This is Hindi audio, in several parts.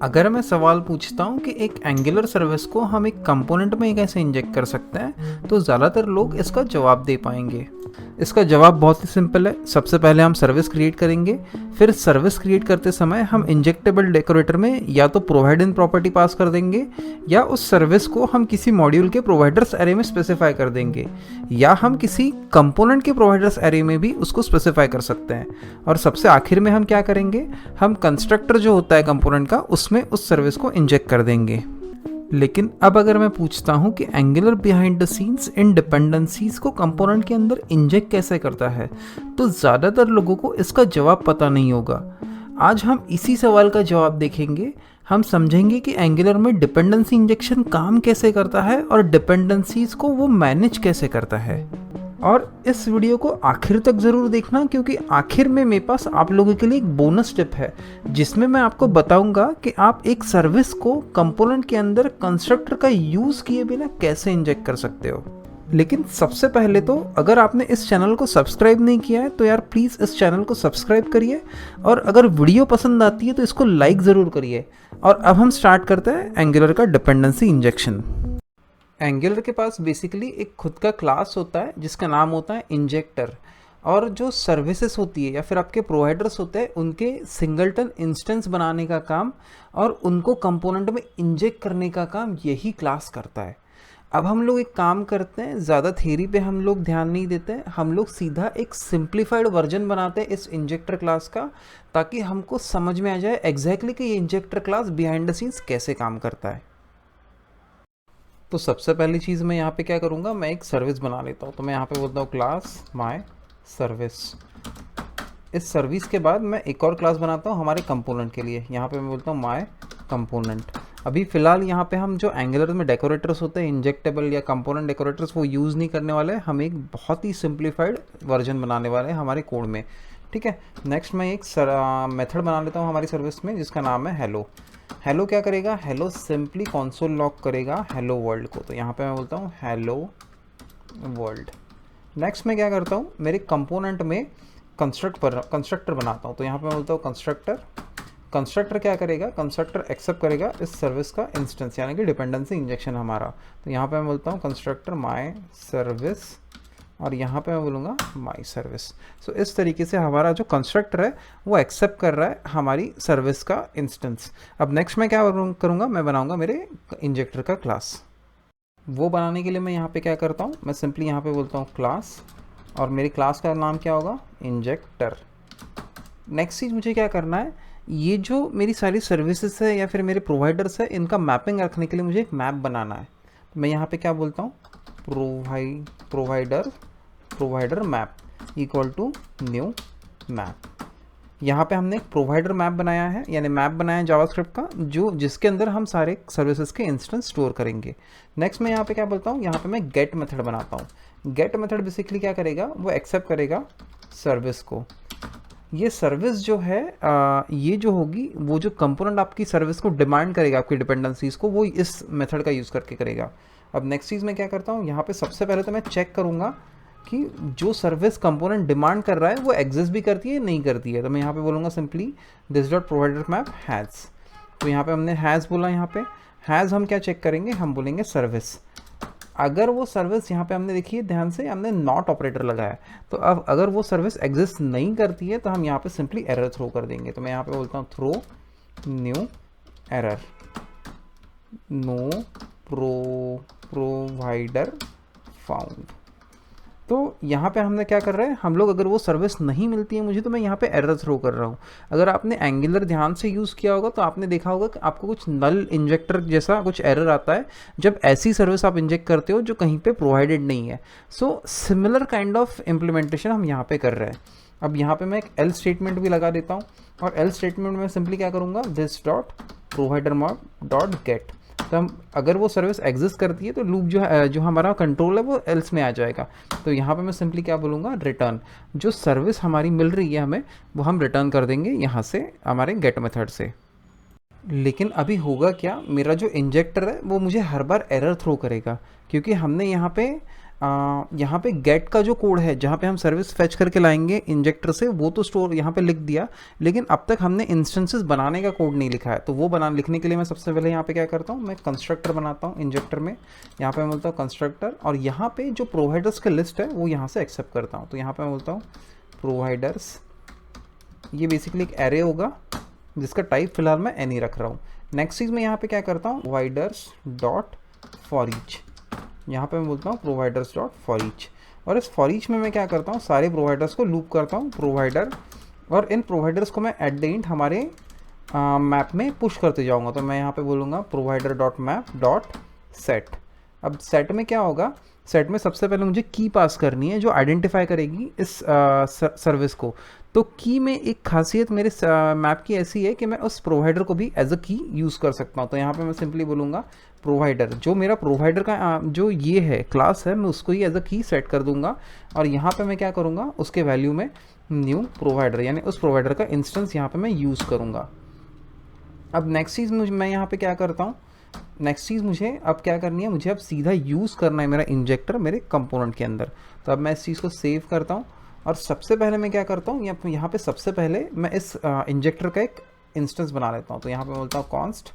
अगर मैं सवाल पूछता हूँ कि एक एंगुलर सर्विस को हम एक कंपोनेंट में कैसे इंजेक्ट कर सकते हैं, तो ज़्यादातर लोग इसका जवाब दे पाएंगे। इसका जवाब बहुत ही सिंपल है। सबसे पहले हम सर्विस क्रिएट करेंगे, फिर सर्विस क्रिएट करते समय हम इंजेक्टेबल डेकोरेटर में या तो प्रोवाइड इन प्रॉपर्टी पास कर देंगे, या उस सर्विस को हम किसी मॉड्यूल के प्रोवाइडर्स एरे में स्पेसिफाई कर देंगे, या हम किसी कंपोनेंट के प्रोवाइडर्स एरे में भी उसको स्पेसिफाई कर सकते हैं। और सबसे आखिर में हम क्या करेंगे, हम कंस्ट्रक्टर जो होता है कंपोनेंट का, उसमें उस सर्विस को इंजेक्ट कर देंगे। लेकिन अब अगर मैं पूछता हूँ कि angular behind the scenes in dependencies को कंपोनेंट के अंदर इंजेक्ट कैसे करता है, तो ज़्यादातर लोगों को इसका जवाब पता नहीं होगा। आज हम इसी सवाल का जवाब देखेंगे। हम समझेंगे कि एंगुलर में डिपेंडेंसी इंजेक्शन काम कैसे करता है और डिपेंडेंसीज को वो मैनेज कैसे करता है। और इस वीडियो को आखिर तक ज़रूर देखना, क्योंकि आखिर में मेरे पास आप लोगों के लिए एक बोनस टिप है, जिसमें मैं आपको बताऊंगा कि आप एक सर्विस को कंपोनेंट के अंदर कंस्ट्रक्टर का यूज़ किए बिना कैसे इंजेक्ट कर सकते हो। लेकिन सबसे पहले तो अगर आपने इस चैनल को सब्सक्राइब नहीं किया है तो यार प्लीज़ इस चैनल को सब्सक्राइब करिए, और अगर वीडियो पसंद आती है तो इसको लाइक ज़रूर करिए। और अब हम स्टार्ट करते हैं एंगुलर का डिपेंडेंसी इंजेक्शन। एंगुलर के पास बेसिकली एक खुद का क्लास होता है जिसका नाम होता है इंजेक्टर, और जो सर्विसेज होती है या फिर आपके प्रोवाइडर्स होते हैं उनके सिंगलटन इंस्टेंस बनाने का काम और उनको कंपोनेंट में इंजेक्ट करने का काम यही क्लास करता है। अब हम लोग एक काम करते हैं, ज़्यादा थ्योरी पे हम लोग ध्यान नहीं देते हैं, हम लोग सीधा एक सिंप्लीफाइड वर्जन बनाते हैं इस इंजेक्टर क्लास का, ताकि हमको समझ में आ जाए एग्जैक्टली कि ये injector class behind the scenes कैसे काम करता है। तो सबसे पहली चीज़ मैं यहाँ पे क्या करूँगा, मैं एक सर्विस बना लेता हूँ। तो मैं यहाँ पे बोलता हूँ क्लास माय सर्विस। इस सर्विस के बाद मैं एक और क्लास बनाता हूँ हमारे कंपोनेंट के लिए। यहाँ पे मैं बोलता हूँ माय कंपोनेंट। अभी फ़िलहाल यहाँ पे हम जो एंगुलर में डेकोरेटर्स होते हैं, इंजेक्टेबल या कंपोनेंट डेकोरेटर्स, वो यूज़ नहीं करने वाले। हम एक बहुत ही सिंप्लीफाइड वर्जन बनाने वाले हैं हमारे कोड में, ठीक है। नेक्स्ट मैं एक मेथड बना लेता हूँ हमारी सर्विस में, जिसका नाम है हेलो। हेलो क्या करेगा, हेलो सिंपली कंसोल लॉग करेगा हेलो वर्ल्ड को। तो यहाँ पे मैं बोलता हूँ हेलो वर्ल्ड। नेक्स्ट मैं क्या करता हूँ, मेरे कंपोनेंट में कंस्ट्रक्टर बनाता हूँ। तो यहाँ पे मैं बोलता हूँ कंस्ट्रक्टर क्या करेगा, कंस्ट्रक्टर एक्सेप्ट करेगा इस सर्विस का इंस्टेंस, यानी कि डिपेंडेंसी इंजेक्शन हमारा। तो यहाँ पे मैं बोलता हूँ कंस्ट्रक्टर माय सर्विस, और यहाँ पे मैं बोलूँगा माई सर्विस। सो इस तरीके से हमारा जो कंस्ट्रक्टर है वो एक्सेप्ट कर रहा है हमारी सर्विस का इंस्टेंस। अब नेक्स्ट मैं क्या करूँगा, मैं बनाऊँगा मेरे इंजेक्टर का क्लास। वो बनाने के लिए मैं यहाँ पे क्या करता हूँ, मैं सिंपली यहाँ पे बोलता हूँ क्लास, और मेरी क्लास का नाम क्या होगा, इंजेक्टर। नेक्स्ट चीज़ मुझे क्या करना है, ये जो मेरी सारी सर्विसेज है या फिर मेरे प्रोवाइडर्स है, इनका मैपिंग रखने के लिए मुझे एक मैप बनाना है। तो मैं यहाँ पे क्या बोलता हूँ, provider map equal to new map. यहाँ पे हमने एक प्रोवाइडर मैप बनाया है, यानी मैप बनाया है जावास्क्रिप्ट का, जिसके अंदर हम सारे सर्विसेज के इंस्टेंस स्टोर करेंगे। नेक्स्ट मैं यहाँ पे क्या बोलता हूँ, यहाँ पे मैं गेट मेथड बनाता हूँ। गेट मेथड बेसिकली क्या करेगा, वो एक्सेप्ट करेगा सर्विस को। ये सर्विस जो है ये जो होगी, वो जो कंपोनेंट आपकी सर्विस को डिमांड करेगा, आपकी डिपेंडेंसीज को, वो इस मेथड का यूज़ करके करेगा। अब नेक्स्ट चीज़ मैं क्या करता हूँ, यहाँ पे सबसे पहले तो मैं चेक करूँगा कि जो सर्विस कंपोनेंट डिमांड कर रहा है वो एग्जिस्ट भी करती है नहीं करती है। तो मैं यहाँ पे बोलूँगा simply this dot provider map has. तो यहाँ पे हमने हैज़ बोला, यहाँ पे हैज़ हम क्या चेक करेंगे, हम बोलेंगे सर्विस। अगर वो सर्विस, यहाँ पे हमने देखिए ध्यान से, हमने नॉट ऑपरेटर लगाया, तो अब अगर वो सर्विस एग्जिस्ट नहीं करती है तो हम यहाँ पे सिंपली एरर थ्रो कर देंगे। तो मैं यहाँ पे बोलता हूँ throw new error, no provider found. तो यहाँ पे हमने क्या कर रहे हैं, हम लोग अगर वो सर्विस नहीं मिलती है मुझे, तो मैं यहाँ पे एरर थ्रो कर रहा हूँ। अगर आपने एंगुलर ध्यान से यूज़ किया होगा तो आपने देखा होगा कि आपको कुछ नल इंजेक्टर जैसा कुछ एरर आता है जब ऐसी सर्विस आप इंजेक्ट करते हो जो कहीं पे प्रोवाइडेड नहीं है। So similar kind of implementation हम यहाँ पे कर रहे हैं। अब यहाँ पे मैं एक एल स्टेटमेंट भी लगा देता हूँ, और एल स्टेटमेंट में सिंपली क्या करूँगा, this dot provider map dot gate. तो हम अगर वो सर्विस एग्जिस्ट करती है तो लूप जो हमारा कंट्रोल है वो एल्स में आ जाएगा। तो यहाँ पे मैं सिंपली क्या बोलूँगा, रिटर्न। जो सर्विस हमारी मिल रही है हमें, वो हम रिटर्न कर देंगे यहाँ से हमारे गेट मेथड से। लेकिन अभी होगा क्या, मेरा जो इंजेक्टर है वो मुझे हर बार एरर थ्रो करेगा, क्योंकि हमने यहाँ पे यहाँ पे गेट का जो कोड है जहाँ पे हम सर्विस फेच करके लाएंगे इंजेक्टर से, वो तो स्टोर यहाँ पे लिख दिया, लेकिन अब तक हमने इंस्टेंसेस बनाने का कोड नहीं लिखा है। तो वो लिखने के लिए मैं सबसे पहले यहाँ पे क्या करता हूँ, मैं कंस्ट्रक्टर बनाता हूँ इंजेक्टर में। यहाँ पे मैं बोलता हूँ कंस्ट्रक्टर, और यहाँ पे जो प्रोवाइडर्स का लिस्ट है वो यहाँ से एक्सेप्ट करता हूँ। तो यहाँ पे मैं बोलता हूँ प्रोवाइडर्स, ये बेसिकली एक एरे होगा जिसका टाइप फिलहाल मैं एनी रख रहा हूँ। नेक्स्ट चीज़ मैं यहाँ पे क्या करता हूँ, प्रोवाइडर्स डॉट फॉर ईच, यहाँ पे मैं बोलता हूँ प्रोवाइडर्स डॉट फॉर ईच, और इस फॉर ईच में मैं क्या करता हूँ, सारे प्रोवाइडर्स को लूप करता हूँ प्रोवाइडर, और इन प्रोवाइडर्स को मैं एट द एंड हमारे मैप में पुश करते जाऊँगा। तो मैं यहाँ पे बोलूँगा provider dot map dot set. अब सेट में क्या होगा, सेट में सबसे पहले मुझे की पास करनी है जो आइडेंटिफाई करेगी इस सर्विस को। तो की में एक खासियत मेरे मैप की ऐसी है कि मैं उस प्रोवाइडर को भी एज अ की यूज़ कर सकता हूँ। तो यहाँ पे मैं सिंपली बोलूँगा प्रोवाइडर, जो मेरा प्रोवाइडर का जो ये है क्लास है, मैं उसको ही एज अ की सेट कर दूंगा, और यहाँ पे मैं क्या करूँगा, उसके वैल्यू में न्यू प्रोवाइडर, यानी उस प्रोवाइडर का इंस्टेंस यहाँ पे मैं यूज़ करूँगा। अब नेक्स्ट चीज़ मैं यहाँ पे क्या करता हूँ, नेक्स्ट चीज़ मुझे अब क्या करनी है, मुझे अब सीधा यूज़ करना है मेरा इंजेक्टर मेरे कंपोनेंट के अंदर। तो अब मैं इस चीज़ को सेव करता हूँ, और सबसे पहले मैं क्या करता हूँ, यहाँ पे सबसे पहले मैं इस इंजेक्टर का एक इंस्टेंस बना लेता हूँ। तो यहाँ पे बोलता हूँ const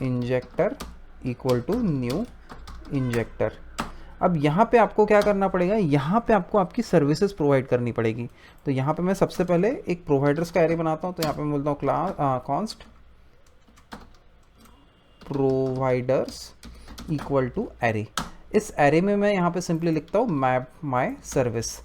injector equal to new injector. अब यहाँ पे आपको क्या करना पड़ेगा, यहाँ पे आपको आपकी सर्विसेज प्रोवाइड करनी पड़ेगी। तो यहाँ पे मैं सबसे पहले एक प्रोवाइडर्स का एरे बनाता हूँ। तो यहाँ पे मैं बोलता हूँ class const providers equal to array. इस एरे में मैं यहाँ पे सिंपली लिखता हूँ मैप माई सर्विस।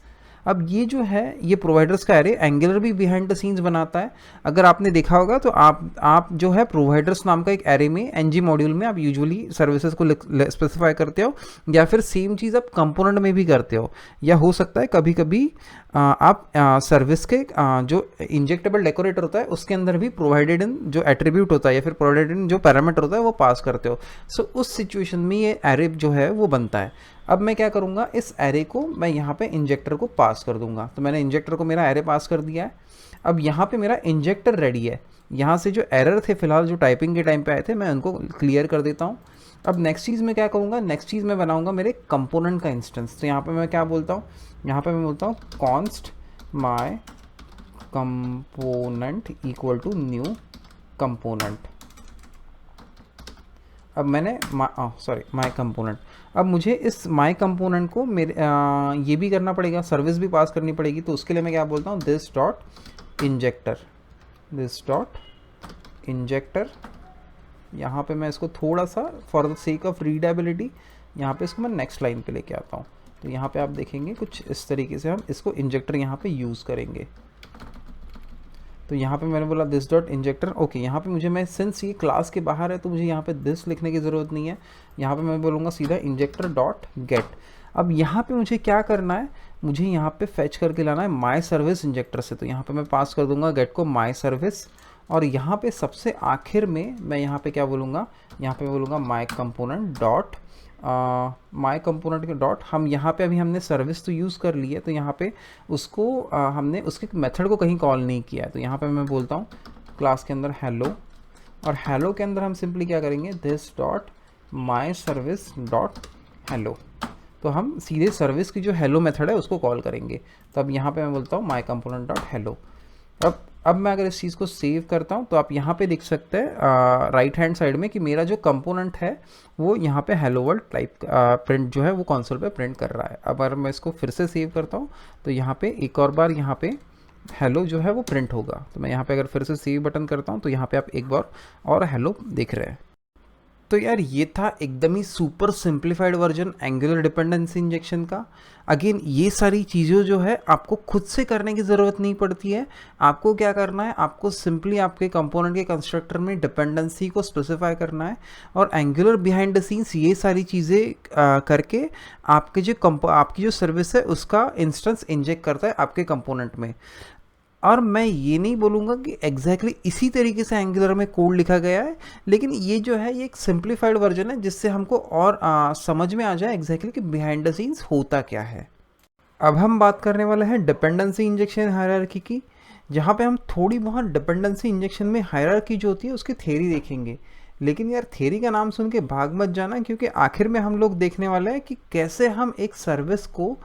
अब ये जो है, ये प्रोवाइडर्स का एरे एंगुलर भी बिहाइंड द सीन्स बनाता है। अगर आपने देखा होगा तो आप जो है प्रोवाइडर्स नाम का एक एरे में एनजी मॉड्यूल में आप यूजुअली सर्विसेज को स्पेसिफाई करते हो, या फिर सेम चीज़ आप कंपोनेंट में भी करते हो, या हो सकता है कभी कभी आप सर्विस के जो इंजेक्टेबल डेकोरेटर होता है उसके अंदर भी प्रोवाइडेड इन जो एट्रीब्यूट होता है या फिर प्रोवाइडेड इन जो पैरामीटर होता है वो पास करते हो। सो उस सिचुएशन में ये एरे जो है वो बनता है। अब मैं क्या करूँगा, इस एरे को मैं यहाँ पे इंजेक्टर को पास कर दूंगा। तो मैंने इंजेक्टर को मेरा एरे पास कर दिया है। अब यहाँ पे मेरा इंजेक्टर रेडी है। यहाँ से जो एरर थे फिलहाल जो टाइपिंग के टाइम पे आए थे, मैं उनको क्लियर कर देता हूँ। अब नेक्स्ट चीज़ मैं क्या करूँगा, नेक्स्ट चीज़ मैं बनाऊँगा मेरे कंपोनेंट का इंस्टेंस। तो यहाँ पे मैं क्या बोलता हूँ, यहाँ पे मैं बोलता हूँ const my component equal to new component. अब मैंने माई कंपोनेंट, अब मुझे इस माई कंपोनेंट को मेरे ये भी करना पड़ेगा, सर्विस भी पास करनी पड़ेगी। तो उसके लिए मैं क्या बोलता हूँ, this dot injector, this dot injector. यहाँ पे मैं इसको थोड़ा सा for the sake of readability यहाँ पे इसको मैं नेक्स्ट लाइन पे लेके आता हूँ। तो यहाँ पे आप देखेंगे कुछ इस तरीके से हम इसको इंजेक्टर यहाँ पे यूज़ करेंगे। तो यहाँ पे मैंने बोला दिस डॉट इंजेक्टर। ओके, यहाँ पे मुझे, मैं सिंस ये क्लास के बाहर है तो मुझे यहाँ पे दिस लिखने की ज़रूरत नहीं है। यहाँ पे मैं बोलूँगा सीधा इंजेक्टर डॉट गेट। अब यहाँ पे मुझे क्या करना है, मुझे यहाँ पे फेच करके लाना है माई सर्विस इंजेक्टर से। तो यहाँ पे मैं पास कर दूंगा गेट को माई सर्विस, और यहाँ पे सबसे आखिर में मैं यहाँ पे क्या बोलूँगा, यहाँ पे बोलूँगा माई कंपोनेंट डॉट माई कंपोनेंट के डॉट, हम यहाँ पे अभी हमने सर्विस तो यूज़ कर ली है, तो यहाँ पे उसको हमने उसके मेथड को कहीं कॉल नहीं किया है। तो यहाँ पे मैं बोलता हूँ क्लास के अंदर हेलो, और हेलो के अंदर हम सिंपली क्या करेंगे, this dot my service dot hello. तो हम सीधे सर्विस की जो हेलो मेथड है उसको कॉल करेंगे। तो अब यहाँ पे मैं बोलता हूँ माई कंपोनेंट डॉट हेलो। अब मैं अगर इस चीज़ को सेव करता हूँ तो आप यहाँ पे देख सकते हैं राइट हैंड साइड में कि मेरा जो कंपोनेंट है वो यहाँ पे हेलो वर्ल्ड टाइप प्रिंट जो है वो कंसोल पे प्रिंट कर रहा है। अब अगर मैं इसको फिर से सेव करता हूँ तो यहाँ पे एक और बार यहाँ पे हेलो जो है वो प्रिंट होगा। तो मैं यहाँ पे अगर फिर से सेव बटन करता हूँ तो यहाँ पे आप एक बार और हेलो देख रहे हैं। तो यार ये था एकदम ही super simplified version Angular dependency injection का। अगेन ये सारी चीज़ें जो है आपको खुद से करने की ज़रूरत नहीं पड़ती है। आपको क्या करना है, आपको सिंपली आपके कंपोनेंट के कंस्ट्रक्टर में डिपेंडेंसी को स्पेसिफाई करना है, और एंगुलर बिहाइंड द सीन्स ये सारी चीज़ें करके आपकी जो सर्विस है उसका इंस्टेंस इंजेक्ट करता है आपके कंपोनेंट में। और मैं ये नहीं बोलूँगा कि एग्जैक्टली इसी तरीके से एंगुलर में कोड लिखा गया है, लेकिन ये जो है ये एक सिंप्लीफाइड वर्जन है जिससे हमको और समझ में आ जाए एग्जैक्टली कि बिहाइंड द सीन्स होता क्या है। अब हम बात करने वाले हैं डिपेंडेंसी इंजेक्शन हायरार्की की, जहाँ पे हम थोड़ी बहुत डिपेंडेंसी इंजेक्शन में हायरार्की जो होती है उसकी थ्योरी देखेंगे। लेकिन यार थियरी का नाम सुन के भाग मत जाना, क्योंकि आखिर में हम लोग देखने वाले हैं कि कैसे हम एक सर्विस को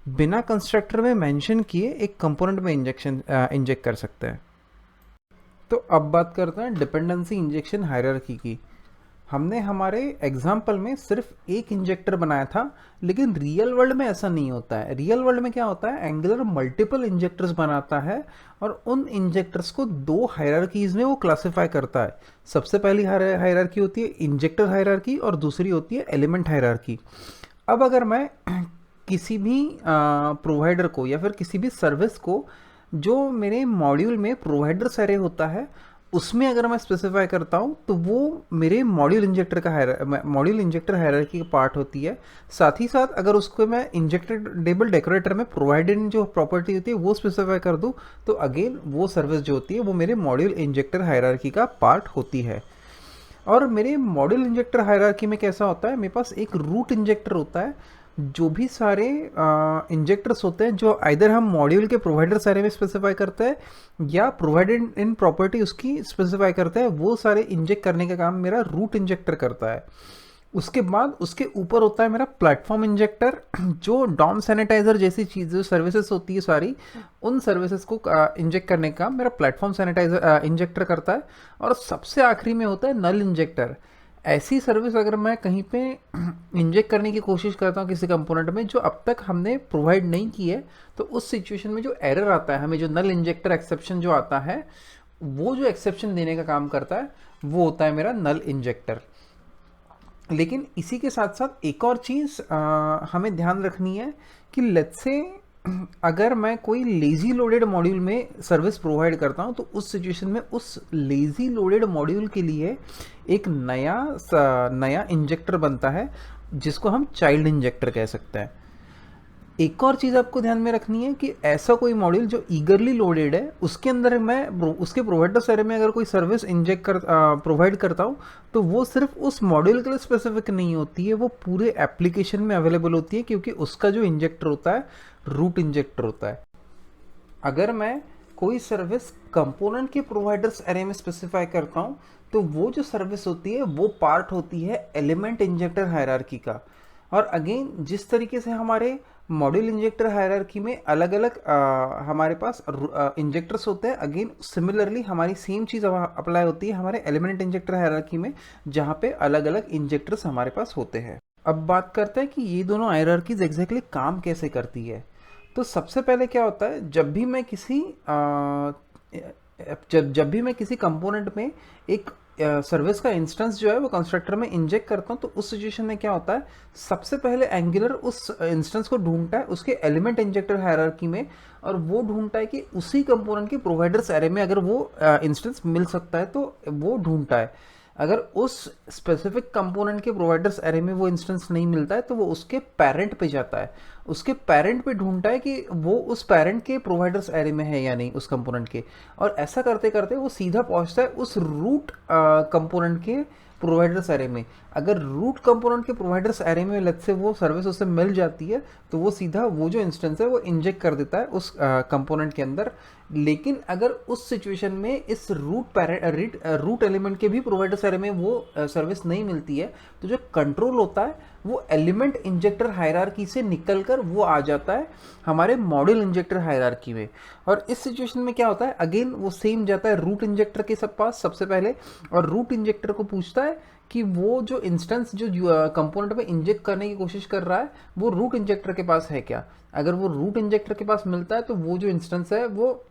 बिना कंस्ट्रक्टर में मेंशन किए एक कंपोनेंट में इंजेक्ट कर सकते हैं। तो अब बात करते हैं डिपेंडेंसी इंजेक्शन हायरार्की की। हमने हमारे एग्जाम्पल में सिर्फ एक इंजेक्टर बनाया था, लेकिन रियल वर्ल्ड में ऐसा नहीं होता है। रियल वर्ल्ड में क्या होता है, एंगुलर मल्टीपल इंजेक्टर्स बनाता है और उन इंजेक्टर्स को दो हायरार्कीज में वो क्लासिफाई करता है। सबसे पहली हायरार्की होती है इंजेक्टर हायरार्की और दूसरी होती है एलिमेंट हायरार्की। अब अगर मैं किसी भी प्रोवाइडर को या फिर किसी भी सर्विस को जो मेरे मॉड्यूल में प्रोवाइडर एरे होता है उसमें अगर मैं स्पेसिफाई करता हूँ तो वो मेरे मॉड्यूल इंजेक्टर हायरार्की का पार्ट होती है। साथ ही साथ अगर उसको मैं इंजेक्टेबल डेकोरेटर में प्रोवाइडेड जो प्रॉपर्टी होती है वो स्पेसिफाई कर दूँ तो अगेन वो सर्विस जो होती है वो मेरे मॉड्यूल इंजेक्टर हायरार्की का पार्ट होती है। और मेरे मॉड्यूल इंजेक्टर हायरार्की में कैसा होता है, मेरे पास एक रूट इंजेक्टर होता है। जो भी सारे इंजेक्टर्स होते हैं जो आइदर हम मॉड्यूल के प्रोवाइडर सारे में स्पेसिफाई करते हैं या प्रोवाइडेड इन प्रॉपर्टी उसकी स्पेसिफाई करते हैं, वो सारे इंजेक्ट करने का काम मेरा रूट इंजेक्टर करता है। उसके बाद उसके ऊपर होता है मेरा प्लेटफॉर्म इंजेक्टर, जो डॉम सैनिटाइजर जैसी चीज़ जो सर्विसेज होती है सारी उन सर्विसेज को इंजेक्ट करने का मेरा प्लेटफॉर्म सैनिटाइजर इंजेक्टर करता है। और सबसे आखिरी में होता है नल इंजेक्टर। ऐसी सर्विस अगर मैं कहीं पे इंजेक्ट करने की कोशिश करता हूँ किसी कंपोनेंट में जो अब तक हमने प्रोवाइड नहीं की है, तो उस सिचुएशन में जो एरर आता है, हमें जो नल इंजेक्टर एक्सेप्शन जो आता है, वो जो एक्सेप्शन देने का काम करता है वो होता है मेरा नल इंजेक्टर। लेकिन इसी के साथ साथ एक और चीज़ हमें ध्यान रखनी है कि लेट्स से अगर मैं कोई लेजी लोडेड मॉड्यूल में सर्विस प्रोवाइड करता हूं तो उस सिचुएशन में उस लेजी लोडेड मॉड्यूल के लिए एक नया इंजेक्टर बनता है जिसको हम चाइल्ड इंजेक्टर कह सकते हैं। एक और चीज़ आपको ध्यान में रखनी है कि ऐसा कोई मॉड्यूल जो ईगरली लोडेड है उसके अंदर मैं उसके प्रोवाइडर सारे में अगर कोई सर्विस प्रोवाइड करता हूँ तो वो सिर्फ उस मॉड्यूल के लिए स्पेसिफिक नहीं होती है, वो पूरे एप्लीकेशन में अवेलेबल होती है, क्योंकि उसका जो इंजेक्टर होता है रूट इंजेक्टर होता है। अगर मैं कोई सर्विस कंपोनेंट के प्रोवाइडर्स एरे में स्पेसिफाई करता हूँ तो वो जो सर्विस होती है वो पार्ट होती है एलिमेंट इंजेक्टर हायरार्की का। और अगेन जिस तरीके से हमारे मॉड्यूल इंजेक्टर हायरार्की में अलग अलग हमारे पास इंजेक्टर्स होते हैं, अगेन सिमिलरली हमारी सेम चीज़ अप्लाई होती है हमारे एलिमेंट इंजेक्टर हायरार्की में, जहाँ पे अलग अलग इंजेक्टर्स हमारे पास होते हैं। अब बात करते हैं कि ये दोनों हायरार्कीज एग्जैक्टली काम कैसे करती है। तो सबसे पहले क्या होता है, जब भी मैं किसी कंपोनेंट में एक सर्विस का इंस्टेंस जो है वो कंस्ट्रक्टर में इंजेक्ट करता हूँ तो उस सिचुएशन में क्या होता है, सबसे पहले एंगुलर उस इंस्टेंस को ढूंढता है उसके एलिमेंट इंजेक्टर हायरार्की में, और वो ढूंढता है कि उसी कंपोनेंट के प्रोवाइडर्स एरे में अगर वो इंस्टेंस मिल सकता है तो वो ढूंढता है। अगर उस स्पेसिफिक कंपोनेंट के प्रोवाइडर्स एरे में वो इंस्टेंस नहीं मिलता है तो वो उसके पेरेंट पे जाता है, उसके पेरेंट पे ढूंढता है कि वो उस पेरेंट के प्रोवाइडर्स एरे में है या नहीं उस कंपोनेंट के, और ऐसा करते करते वो सीधा पहुंचता है उस रूट कंपोनेंट के प्रोवाइडर्स एरे में। अगर रूट कंपोनेंट के प्रोवाइडर्स एरे में लेट्स से वो सर्विस उससे मिल जाती है तो वो सीधा वो जो इंस्टेंस है वो इंजेक्ट कर देता है उस कंपोनेंट के अंदर। लेकिन अगर उस सिचुएशन में इस रूट एलिमेंट के भी प्रोवाइडर्स एरे में वो सर्विस नहीं मिलती है तो जो कंट्रोल होता है वो एलिमेंट इंजेक्टर हायरार्की से निकलकर वो आ जाता है हमारे मॉड्यूल इंजेक्टर हायरार्की में। और इस सिचुएशन में क्या होता है, अगेन वो सेम जाता है रूट इंजेक्टर के पास सबसे पहले, और रूट इंजेक्टर को पूछता है कि वो जो इंस्टेंस जो कंपोनेंट में इंजेक्ट करने की कोशिश कर रहा है वो रूट इंजेक्टर के पास है क्या। अगर वो रूट इंजेक्टर के पास मिलता है तो वो जो इंस्टेंस है वो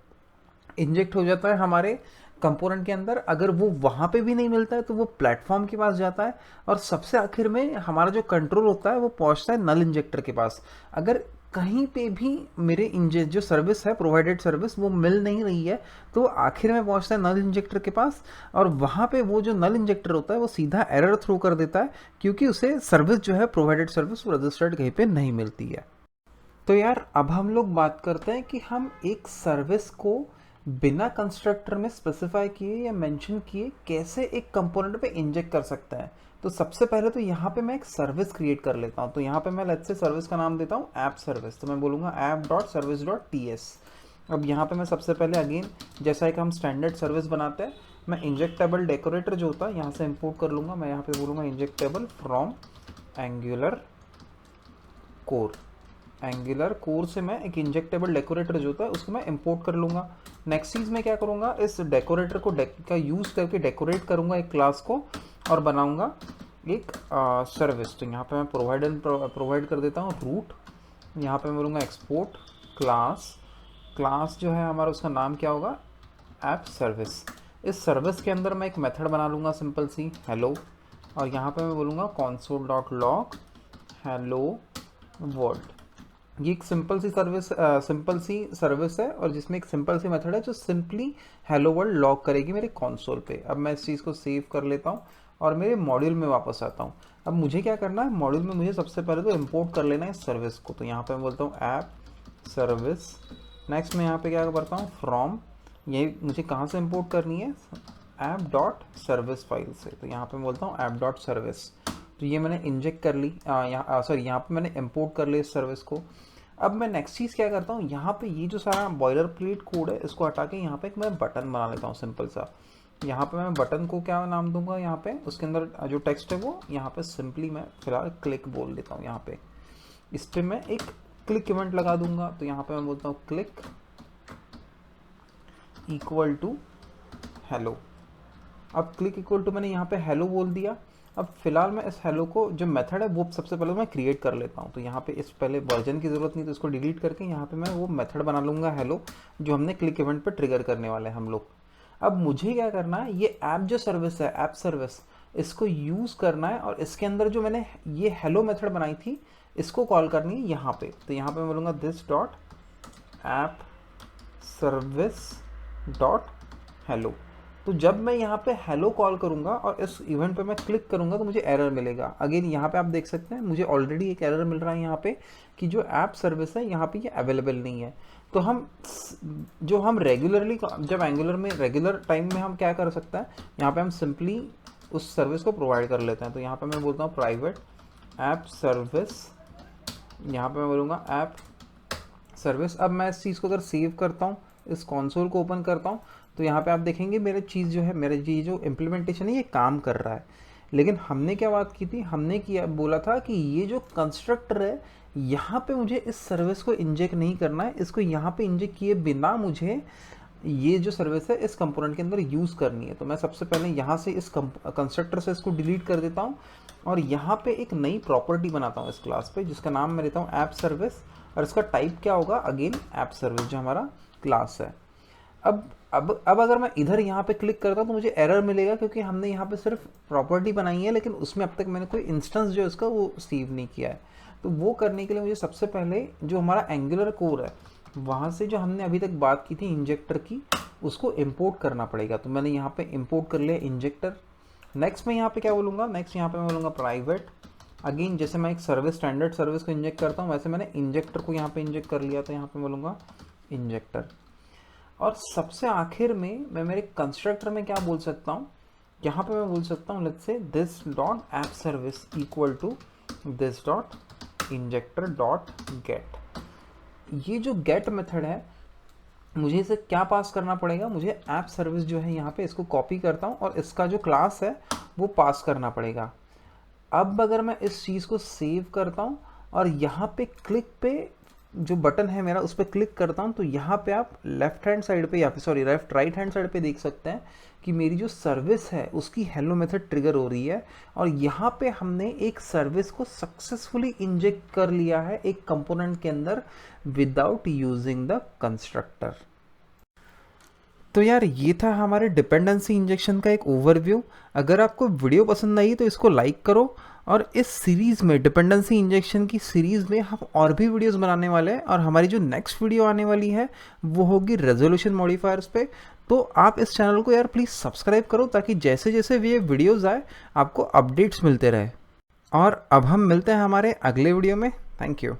इंजेक्ट हो जाता है हमारे कंपोनेंट के अंदर। अगर वो वहाँ पे भी नहीं मिलता है तो वो प्लेटफॉर्म के पास जाता है, और सबसे आखिर में हमारा जो कंट्रोल होता है वो पहुँचता है नल इंजेक्टर के पास। अगर कहीं पे भी मेरे जो सर्विस है प्रोवाइडेड सर्विस वो मिल नहीं रही है तो आखिर में पहुंचता है नल इंजेक्टर के पास, और वहाँ पे वो जो नल इंजेक्टर होता है वो सीधा एरर थ्रो कर देता है क्योंकि उसे सर्विस जो है प्रोवाइडेड सर्विस वो रजिस्टर्ड कहीं पे नहीं मिलती है। तो यार अब हम लोग बात करते हैं कि हम एक सर्विस को बिना कंस्ट्रक्टर में स्पेसिफाई किए या मेंशन किए कैसे एक कंपोनेंट पे इंजेक्ट कर सकते हैं। तो सबसे पहले तो यहाँ पे मैं एक सर्विस क्रिएट कर लेता हूँ। तो यहाँ पे मैं लेट्स से सर्विस का नाम देता हूँ ऐप सर्विस। तो मैं बोलूँगा app.service.ts। अब यहाँ पे मैं सबसे पहले अगेन जैसा एक हम स्टैंडर्ड सर्विस बनाते हैं मैं इंजेक्टेबल डेकोरेटर जो होता है यहाँ से इंपोर्ट कर लूँगा। मैं यहाँ पे बोलूँगा injectable from angular core. Angular core से मैं एक इंजेक्टेबल डेकोरेटर जो होता है उसको मैं इंपोर्ट कर लूँगा। नेक्स्ट चीज़ मैं क्या करूँगा, इस डेकोरेटर को का यूज़ करके डेकोरेट करूँगा एक क्लास को और बनाऊँगा एक सर्विस। तो यहाँ पे मैं प्रोवाइड कर देता हूँ रूट। यहाँ पे मैं बोलूँगा एक्सपोर्ट क्लास जो है हमारा, उसका नाम क्या होगा, ऐप सर्विस। इस सर्विस के अंदर मैं एक मेथड बना लूँगा सिंपल सी हेलो, और यहाँ पे मैं बोलूँगा console.log हेलो वर्ल्ड। ये एक सिंपल सी सर्विस है और जिसमें एक सिंपल सी मेथड है जो सिंपली हेलो वर्ल्ड लॉग करेगी मेरे कंसोल पे। अब मैं इस चीज़ को सेव कर लेता हूँ और मेरे मॉड्यूल में वापस आता हूँ। अब मुझे क्या करना है, मॉड्यूल में मुझे सबसे पहले तो इंपोर्ट कर लेना है सर्विस को। तो यहाँ पे मैं बोलता हूँ ऐप सर्विस। नेक्स्ट मैं यहाँ पे क्या करता हूँ, फ्रॉम, ये मुझे कहाँ से इंपोर्ट करनी है, ऐप डॉट सर्विस फाइल से। तो यहाँ पे मैं बोलता हूँ ऐप डॉट सर्विस। तो ये मैंने इंजेक्ट कर ली, यहाँ पे मैंने इंपोर्ट कर ली इस सर्विस को। अब मैं नेक्स्ट चीज़ क्या करता हूँ, यहाँ पे ये जो सारा बॉयलर प्लेट कोड है इसको हटा के यहाँ पे एक मैं बटन बना लेता हूँ सिंपल सा। यहाँ पे मैं बटन को क्या नाम दूंगा, यहाँ पे उसके अंदर जो टेक्स्ट है वो यहाँ पे सिंपली मैं फिलहाल क्लिक बोल देता हूँ। यहाँ पे इस पर मैं एक क्लिक इवेंट लगा दूंगा। तो यहाँ पे मैं बोलता हूँ क्लिक इक्वल टू हेलो। अब क्लिक इक्वल टू मैंने यहाँ पे हेलो बोल दिया। अब फिलहाल मैं इस हेलो को जो मेथड है वो सबसे पहले मैं क्रिएट कर लेता हूँ। तो यहाँ पे इस पहले वर्जन की ज़रूरत नहीं, तो इसको डिलीट करके यहाँ पे मैं वो मेथड बना लूँगा हेलो, जो हमने क्लिक इवेंट पे ट्रिगर करने वाले हैं हम लोग। अब मुझे क्या करना है, ये ऐप जो सर्विस है, ऐप सर्विस, इसको यूज़ करना है और इसके अंदर जो मैंने ये हेलो मेथड बनाई थी इसको कॉल करनी है यहाँ पे। तो यहाँ पे मैं बोलूँगा this dot app service dot hello. तो जब मैं यहाँ पे हेलो कॉल करूँगा और इस इवेंट पे मैं क्लिक करूँगा तो मुझे एरर मिलेगा। अगेन यहाँ पे आप देख सकते हैं मुझे ऑलरेडी एक एरर मिल रहा है यहाँ पे कि जो ऐप सर्विस है यहाँ पे ये अवेलेबल नहीं है। तो हम रेगुलरली जब एंगुलर में रेगुलर टाइम में हम क्या कर सकते हैं, यहाँ पे हम सिंपली उस सर्विस को प्रोवाइड कर लेते हैं। तो यहाँ पे मैं बोलता हूँ प्राइवेट ऐप सर्विस, यहाँ पे मैं बोलूँगा ऐप सर्विस। अब मैं इस चीज़ को अगर सेव करता हूँ, इस कंसोल को ओपन करता हूँ, तो यहाँ पे आप देखेंगे मेरे चीज़ जो है, मेरे ये जो इम्प्लीमेंटेशन है ये काम कर रहा है। लेकिन हमने क्या बात की थी, हमने बोला था कि ये जो कंस्ट्रक्टर है यहाँ पे मुझे इस सर्विस को इंजेक्ट नहीं करना है, इसको यहाँ पे इंजेक्ट किए बिना मुझे ये जो सर्विस है इस कंपोनेंट के अंदर यूज़ करनी है। तो मैं सबसे पहले यहाँ से इस कंस्ट्रक्टर से इसको डिलीट कर देता हूँ और यहाँ पे एक नई प्रॉपर्टी बनाता हूँ इस क्लास पे, जिसका नाम मैं लेता हूँ ऐप सर्विस, और इसका टाइप क्या होगा, अगेन ऐप सर्विस जो हमारा क्लास है। अब अगर मैं इधर यहाँ पे क्लिक करता हूँ तो मुझे एरर मिलेगा, क्योंकि हमने यहाँ पे सिर्फ प्रॉपर्टी बनाई है लेकिन उसमें अब तक मैंने कोई इंस्टेंस जो इसका वो सेव नहीं किया है। तो वो करने के लिए मुझे सबसे पहले जो हमारा एंगुलर कोर है वहाँ से जो हमने अभी तक बात की थी इंजेक्टर की, उसको इंपोर्ट करना पड़ेगा। तो मैंने यहाँ पे इंपोर्ट कर लिया इंजेक्टर। नेक्स्ट मैं यहाँ पे क्या बोलूँगा, नेक्स्ट यहाँ पे मैं बोलूँगा प्राइवेट। अगेन जैसे मैं एक सर्विस स्टैंडर्ड सर्विस को इंजेक्ट करता हूँ वैसे मैंने इंजेक्टर को यहाँ पे इंजेक्ट कर लिया। तो यहाँ पे बोलूँगा इंजेक्टर। और सबसे आखिर में मैं मेरे कंस्ट्रक्टर में क्या बोल सकता हूँ, यहाँ पे मैं बोल सकता हूँ let's say this dot app service equal to this dot injector dot get. ये जो गेट मेथड है मुझे इसे क्या पास करना पड़ेगा, मुझे ऐप सर्विस जो है यहाँ पे इसको कॉपी करता हूँ और इसका जो क्लास है वो पास करना पड़ेगा। अब अगर मैं इस चीज़ को सेव करता हूँ और यहाँ पे क्लिक पे जो बटन है मेरा उस पर क्लिक करता हूँ, तो यहाँ पे आप लेफ्ट हैंड साइड पे या फिर सॉरी राइट हैंड साइड पे देख सकते हैं कि मेरी जो सर्विस है उसकी हेलो मेथड ट्रिगर हो रही है और यहाँ पे हमने एक सर्विस को सक्सेसफुली इंजेक्ट कर लिया है एक कंपोनेंट के अंदर विदाउट यूजिंग द कंस्ट्रक्टर। तो यार ये था हमारे डिपेंडेंसी इंजेक्शन का एक ओवरव्यू। अगर आपको वीडियो पसंद आई तो इसको लाइक करो, और इस सीरीज़ में डिपेंडेंसी इंजेक्शन की सीरीज़ में हम और भी वीडियोस बनाने वाले हैं, और हमारी जो नेक्स्ट वीडियो आने वाली है वो होगी रेजोल्यूशन मॉडिफायर्स पे। तो आप इस चैनल को यार प्लीज़ सब्सक्राइब करो ताकि जैसे जैसे ये वीडियोज़ आए आपको अपडेट्स मिलते रहे। और अब हम मिलते हैं हमारे अगले वीडियो में। Thank you.